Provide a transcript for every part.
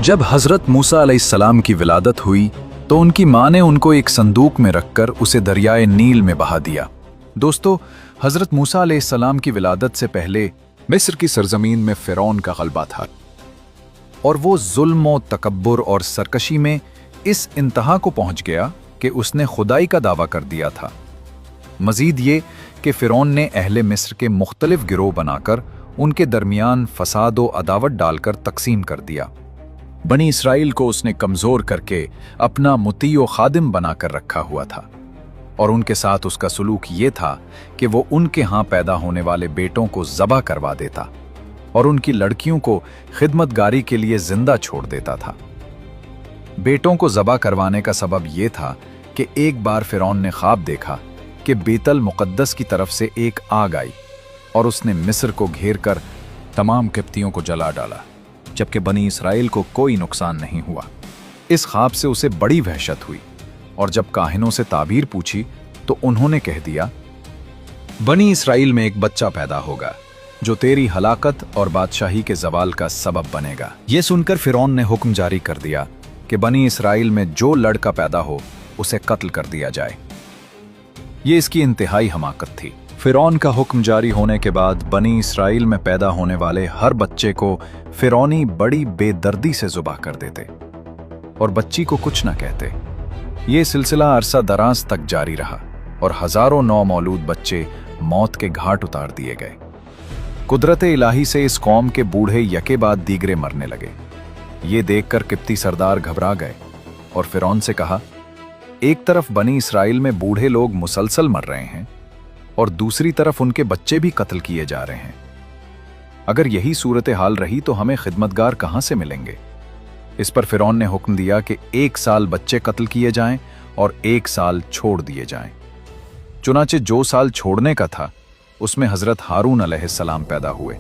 जब हजरत मूसा अलैहिस्सलाम की विलादत हुई तो उनकी माँ ने उनको एक संदूक में रखकर उसे दरियाए नील में बहा दिया। दोस्तों, हजरत मूसा अलैहिस्सलाम की विलादत से पहले मिस्र की सरजमीन में फिरौन का गलबा था और वो जुल्म और तकब्बुर और सरकशी में इस इंतहा को पहुंच गया कि उसने खुदाई का दावा कर दिया था। मजीद ये कि फिरौन ने अहले मिस्र के मुख्तलिफ गिरोह बनाकर उनके दरमियान फसाद व अदावत डालकर तकसीम कर दिया। बनी इसराइल को उसने कमज़ोर करके अपना मुती व खादिम बनाकर रखा हुआ था और उनके साथ उसका सलूक ये था कि वो उनके यहाँ पैदा होने वाले बेटों को ज़बह करवा देता और उनकी लड़कियों को खिदमतगारी के लिए जिंदा छोड़ देता था। बेटों को ज़बह करवाने का सबब ये था कि एक बार फिरौन ने ख्वाब देखा कि बेतल मुक़द्दस की तरफ से एक आग आई और उसने मिस्र को घेर कर तमाम किप्तियों को जला डाला, जबकि बनी इसराइल को कोई नुकसान नहीं हुआ। इस ख्वाब से उसे बड़ी वहशत हुई और जब काहिनों से ताबीर पूछी तो उन्होंने कह दिया, बनी इसराइल में एक बच्चा पैदा होगा जो तेरी हलाकत और बादशाही के जवाल का सबब बनेगा। यह सुनकर फिरौन ने हुक्म जारी कर दिया कि बनी इसराइल में जो लड़का पैदा हो उसे कत्ल कर दिया जाए। ये इसकी इंतहाई हमाकत थी। फिरौन का हुक्म जारी होने के बाद बनी इसराइल में पैदा होने वाले हर बच्चे को फिरौनी बड़ी बेदर्दी से ज़ुबाह कर देते और बच्ची को कुछ न कहते। ये सिलसिला अरसा दराज तक जारी रहा और हजारों नौमौलूद बच्चे मौत के घाट उतार दिए गए। कुदरत इलाही से इस कौम के बूढ़े यके बाद दीगरे मरने लगे। ये देखकर किप्ती सरदार घबरा गए और फिरौन से कहा, एक तरफ बनी इसराइल में बूढ़े लोग मुसलसल मर रहे हैं और दूसरी तरफ उनके बच्चे भी कत्ल किए जा रहे हैं। अगर यही सूरत हाल रही तो हमें खिदमतगार कहां से मिलेंगे। इस पर फिरौन ने हुक्म दिया कि 1 साल बच्चे कत्ल किए जाएं और 1 साल छोड़ दिए जाएं। चुनाचे जो साल छोड़ने का था उसमें हजरत हारून अलैहिस्सलाम पैदा हुए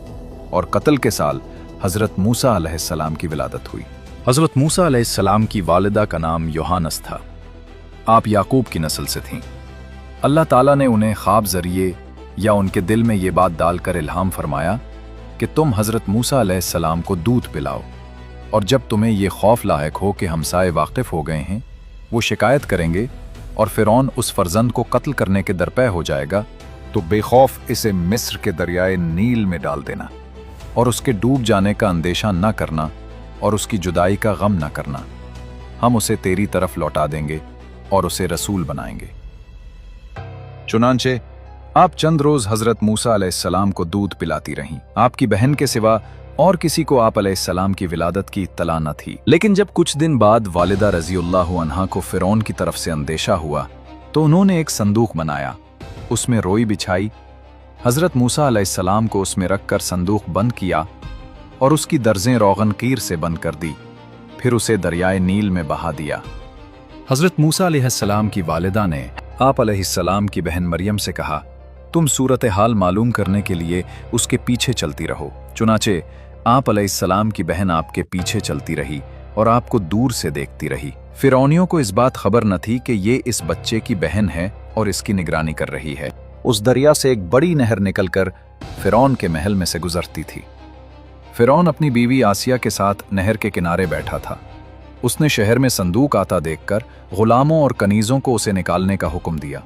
और कत्ल के साल हजरत मूसा अलैहिस्सलाम की विलादत हुई। हजरत मूसा अलैहिस्सलाम की वालिदा का नाम योहानस था। आप याकूब की नस्ल से थीं। अल्लाह ताला ने उन्हें ख्वाब जरिए या उनके दिल में ये बात डालकर इल्हाम फरमाया कि तुम हजरत मूसा अलैहिस्सलाम को दूध पिलाओ और जब तुम्हें ये खौफ लायक हो कि हमसाए वाकिफ हो गए हैं, वो शिकायत करेंगे और फिरौन उस फर्जंद को कत्ल करने के दरपे हो जाएगा, तो बेखौफ इसे मिस्र के दरियाए नील में डाल देना और उसके डूब जाने का अंदेशा न करना और उसकी जुदाई का गम न करना। हम उसे तेरी तरफ लौटा देंगे और उसे रसूल बनाएंगे। चुनांचे आप चंद रोज हजरत मूसा अलैहिस्सलाम को दूध पिलाती रहीं। आपकी बहन के सिवा और किसी को आप अलैहिस्सलाम की विलादत की इत्तला न थी। लेकिन जब कुछ दिन बाद वालिदा रज़ियल्लाहु अन्हा को फिरौन की तरफ से अंदेशा हुआ तो उन्होंने एक संदूक बनाया, उसमें रोई बिछाई, हजरत मूसा अलैहिस्सलाम को उसमें रखकर संदूक बंद किया और उसकी दर्जें रोगन कीर से बंद कर दी, फिर उसे दरियाए नील में बहा दिया। हजरत मूसा अलैहिस्सलाम की वालिदा ने आप अलैहिस्सलाम की बहन मरियम से कहा, तुम सूरत हाल मालूम करने के लिए उसके पीछे चलती रहो। चुनाचे आप अलैहिस्सलाम की बहन आपके पीछे चलती रही और आपको दूर से देखती रही। फिरौनियों को इस बात खबर न थी कि ये इस बच्चे की बहन है और इसकी निगरानी कर रही है। उस दरिया से एक बड़ी नहर निकलकर फिरौन के महल में से गुजरती थी। फिरौन अपनी बीवी आसिया के साथ नहर के किनारे बैठा था। उसने शहर में संदूक आता देखकर गुलामों और कनीजों को उसे निकालने का हुक्म दिया।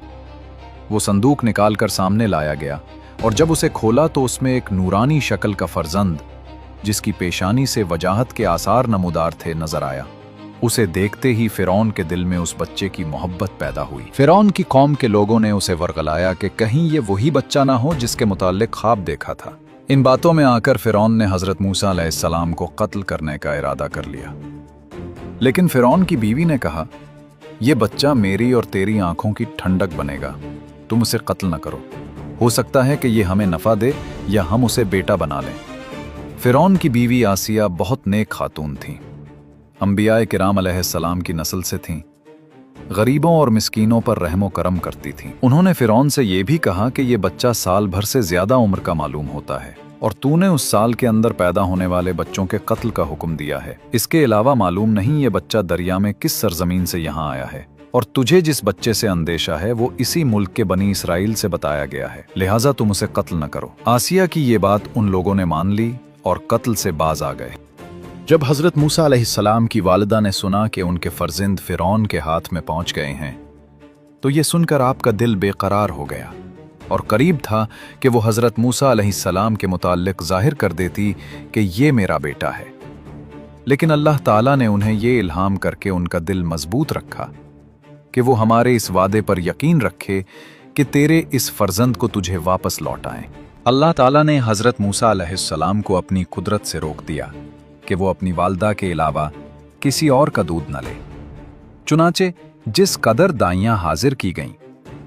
वो संदूक निकालकर सामने लाया गया और जब उसे खोला तो उसमें एक नूरानी शक्ल का फर्जंद, जिसकी पेशानी से वजाहत के आसार नमूदार थे, नजर आया। उसे देखते ही फिरौन के दिल में उस बच्चे की मोहब्बत पैदा हुई। फिरौन की कौम के लोगों ने उसे वर्गलाया कि कहीं ये वही बच्चा ना हो जिसके मुताल्लिक ख्वाब देखा था। इन बातों में आकर फिरौन ने हजरत मूसा अलैहिस्सलाम को कत्ल करने का इरादा कर लिया। लेकिन फिरौन की बीवी ने कहा, यह बच्चा मेरी और तेरी आंखों की ठंडक बनेगा, तुम उसे कत्ल न करो। हो सकता है कि यह हमें नफा दे या हम उसे बेटा बना लें। फिरौन की बीवी आसिया बहुत नेक खातून थीं। अंबियाए किराम अलैहिस्सलाम की नस्ल से थीं। गरीबों और मिस्कीनों पर रहमो करम करती थीं। उन्होंने फिरौन से यह भी कहा कि यह बच्चा साल भर से ज्यादा उम्र का मालूम होता है और तूने उस साल के अंदर पैदा होने वाले बच्चों के कत्ल का हुक्म दिया है। इसके अलावा मालूम नहीं ये बच्चा दरिया में किस सरजमीन से यहाँ आया है और तुझे जिस बच्चे से अंदेशा है वो इसी मुल्क के बनी इसराइल से बताया गया है, लिहाजा तुम उसे कत्ल न करो। आसिया की ये बात उन लोगों ने मान ली और कत्ल से बाज आ गए। जब हजरत मूसा अलैहिस्सलाम की वालिदा ने सुना कि उनके फर्जंद फिरौन के हाथ में पहुंच गए हैं, तो ये सुनकर आपका दिल बेकरार हो गया और करीब था कि वो हजरत मूसा अलैहिस्सलाम के मुताल्लिक जाहिर कर देती कि ये मेरा बेटा है। लेकिन अल्लाह ताला ने उन्हें ये इल्हाम करके उनका दिल मजबूत रखा कि वो हमारे इस वादे पर यकीन रखे कि तेरे इस फर्जंद को तुझे वापस लौटाएं। अल्लाह ताला ने हजरत मूसा अलैहिस्सलाम को अपनी कुदरत से रोक दिया कि वो अपनी वालदा के अलावा किसी और का दूध न ले। चुनाचे जिस कदर दाइयां हाजिर की गईं,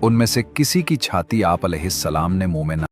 उनमें से किसी की छाती आप अलैहिस्सलाम ने मुंह में न